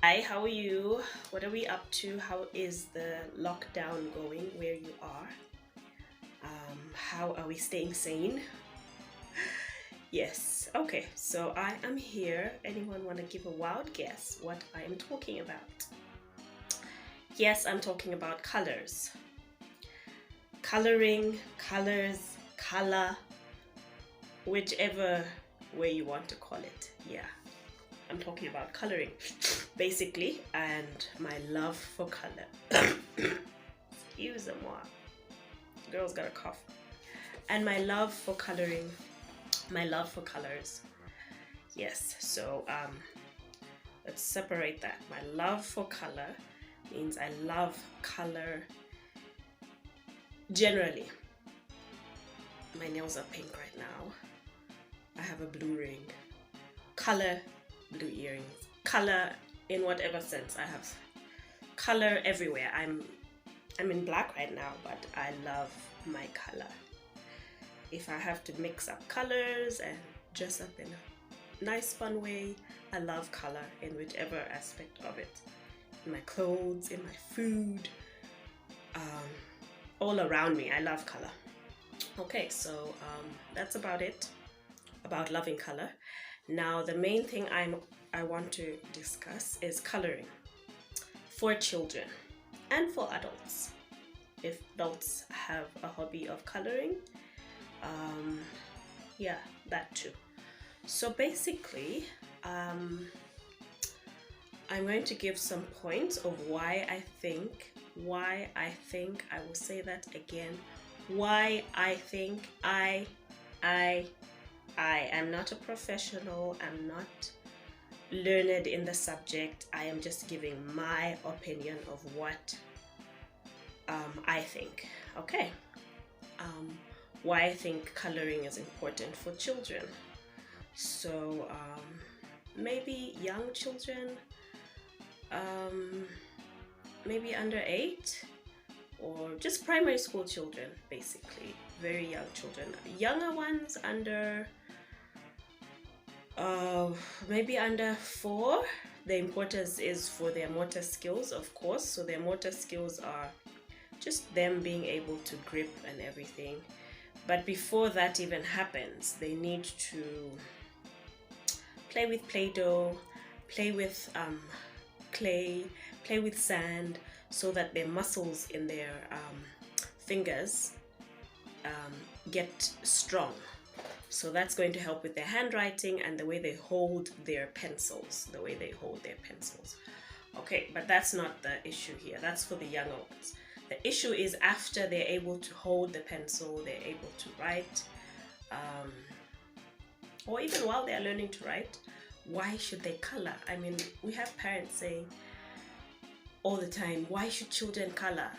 Hi, how are you? What are we up to? How is the lockdown going where you are? How are we staying sane? Yes, okay, so I am here. Anyone want to give a wild guess what I am talking about? Yes, I'm talking about colors. Coloring, colors, color, whichever way you want to call it. Yeah, I'm talking about coloring basically, and my love for color. Excuse moi. Girl's got a cough. And my love for coloring, my love for colors. Yes, so let's separate that. My love for color means I love color generally. My nails are pink right now. I have a blue ring. Color, blue earrings. Color in whatever sense. I have color everywhere. I'm in black right now, but I love my color. If I have to mix up colors and dress up in a nice fun way, I love color in whichever aspect of it. In my clothes, in my food, all around me, I love color. Okay, so that's about it, about loving color. Now the main thing I want to discuss is coloring for children and for adults. If adults have a hobby of coloring, yeah, that too. So basically, I'm going to give some points of I will say that again, why I am not a professional, I'm not learned in the subject, I am just giving my opinion of what I think, okay? Why I think coloring is important for children. So maybe young children, maybe under 8, or just primary school children, basically very young children. Younger ones under maybe under 4. The importance is for their motor skills, of course. So their motor skills are just them being able to grip and everything. But before that even happens, they need to play with Play-Doh, play with clay, play with sand, so that their muscles in their fingers get strong. So that's going to help with their handwriting and the way they hold their pencils, Okay, but that's not the issue here. That's for the younger ones. The issue is after they're able to hold the pencil, they're able to write, or even while they're learning to write, why should they color? I mean, we have parents saying all the time, why should children color?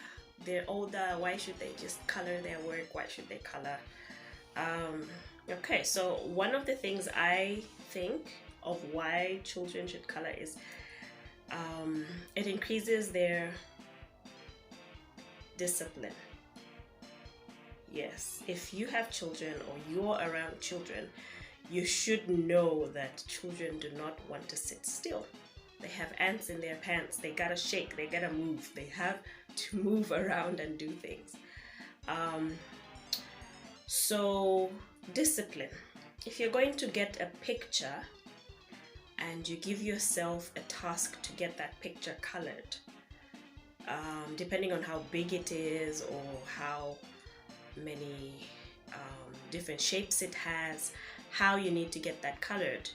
They're older, why should they just color their work? Why should they color? Okay, so one of the things I think of why children should color is it increases their discipline. Yes, if you have children or you're around children, you should know that children do not want to sit still. They have ants in their pants. They gotta shake, they gotta move. They have to move around and do things. So discipline. If you're going to get a picture and you give yourself a task to get that picture colored, depending on how big it is or how many different shapes it has, how you need to get that colored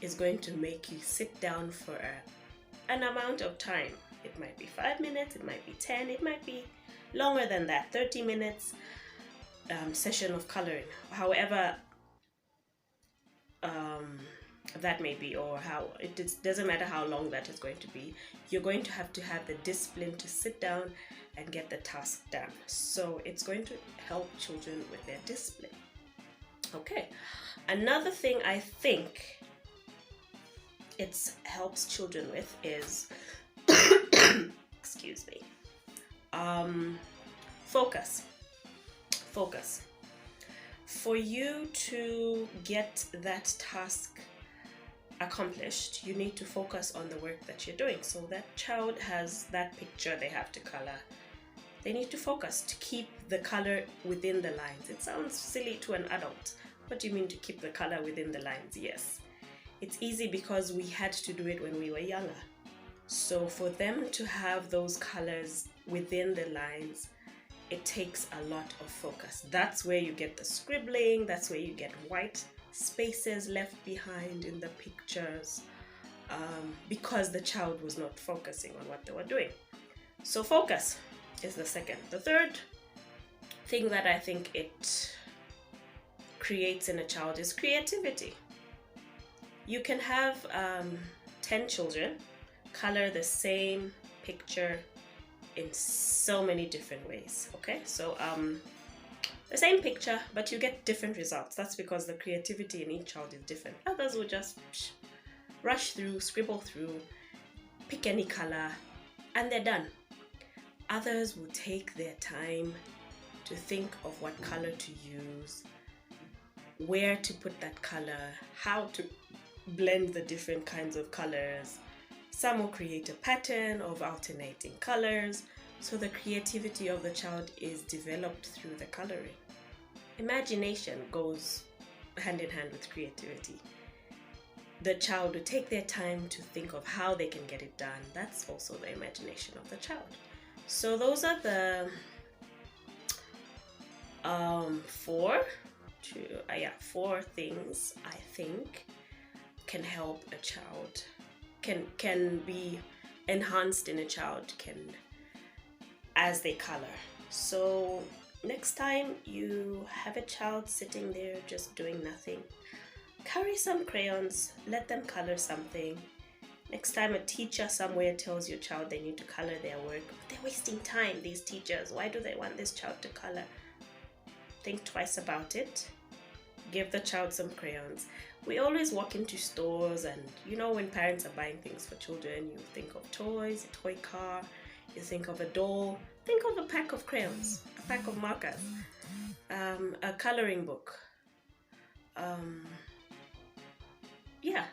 is going to make you sit down for an amount of time. It might be 5 minutes, it might be 10, it might be longer than that, 30 minutes session of coloring, however that may be, or how it doesn't matter how long that is going to be. You're going to have the discipline to sit down and get the task done. So it's going to help children with their discipline. Okay, another thing I think it helps children with is excuse me, focus. For you to get that task accomplished, you need to focus on the work that you're doing. So that child has that picture they have to color. They need to focus to keep the color within the lines. It sounds silly to an adult. What do you mean to keep the color within the lines? Yes. It's easy because we had to do it when we were younger. So for them to have those colors within the lines, it takes a lot of focus. That's where you get the scribbling, that's where you get white spaces left behind in the pictures, because the child was not focusing on what they were doing. So focus is the second. The third thing that I think it creates in a child is creativity. You can have 10 children color the same picture in so many different ways. Okay, so the same picture, but you get different results. That's because the creativity in each child is different. Others will just rush through, scribble through, pick any color, and they're done. Others will take their time to think of what color to use, where to put that color, how to blend the different kinds of colors. Some will create a pattern of alternating colors. So the creativity of the child is developed through the coloring. Imagination goes hand in hand with creativity. The child will take their time to think of how they can get it done. That's also the imagination of the child. So those are the four things I think can help a child, can be enhanced in a child as they color. So next time you have a child sitting there just doing nothing, carry some crayons, let them color something. Next time a teacher somewhere tells your child they need to color their work, they're wasting time, these teachers. Why do they want this child to color? Think twice about it. Give the child some crayons. We always walk into stores, and when parents are buying things for children, you think of toys, a toy car, you think of a doll, think of a pack of crayons, a pack of markers, a coloring book.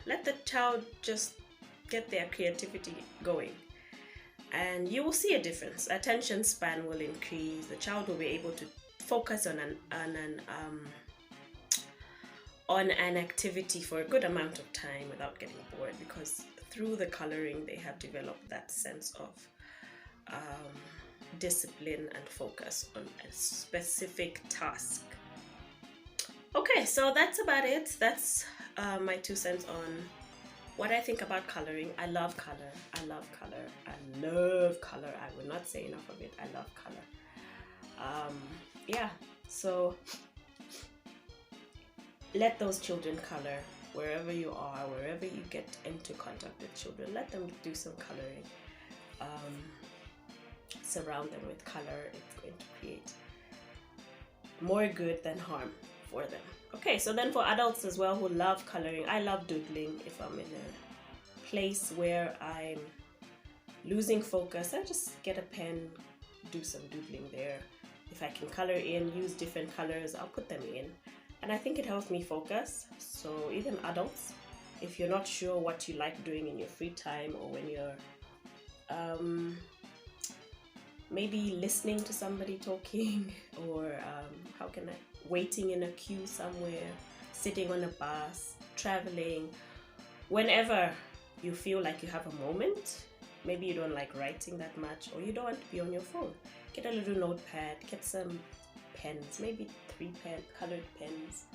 Let the child just get their creativity going, and you will see a difference. Attention span will increase. The child will be able to focus on an activity for a good amount of time without getting bored, because through the coloring they have developed that sense of discipline and focus on a specific task. Okay, so that's about it. That's my 2 cents on what I think about coloring. I love color. I will not say enough of it. I love color. So let those children color wherever you are, wherever you get into contact with children. Let them do some coloring. Surround them with color. It's going to create more good than harm for them. Okay, so then for adults as well who love coloring, I love doodling. If I'm in a place where I'm losing focus, I just get a pen, do some doodling there. If I can color in, use different colors, I'll put them in. And I think it helps me focus. So even adults, if you're not sure what you like doing in your free time, or when you're maybe listening to somebody talking, or waiting in a queue somewhere, sitting on a bus, traveling, whenever you feel like you have a moment, maybe you don't like writing that much, or you don't want to be on your phone, get a little notepad, get some pens, maybe 3 colored pens,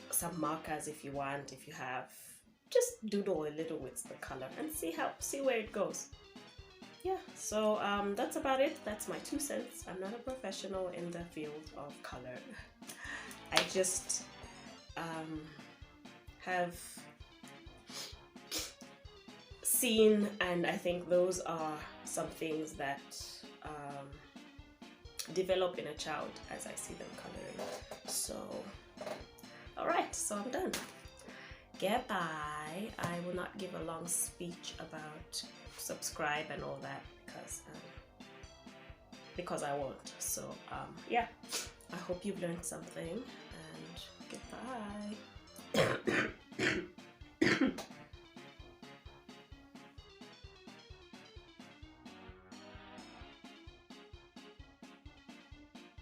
some markers if you want, if you have. Just doodle a little with the color and see where it goes. So that's about it. That's my 2 cents. I'm not a professional in the field of color. I just have seen, and I think those are some things that develop in a child as I see them coloring. So, alright, so I'm done. Goodbye. I will not give a long speech about subscribe and all that because I won't. So I hope you've learned something, and Goodbye.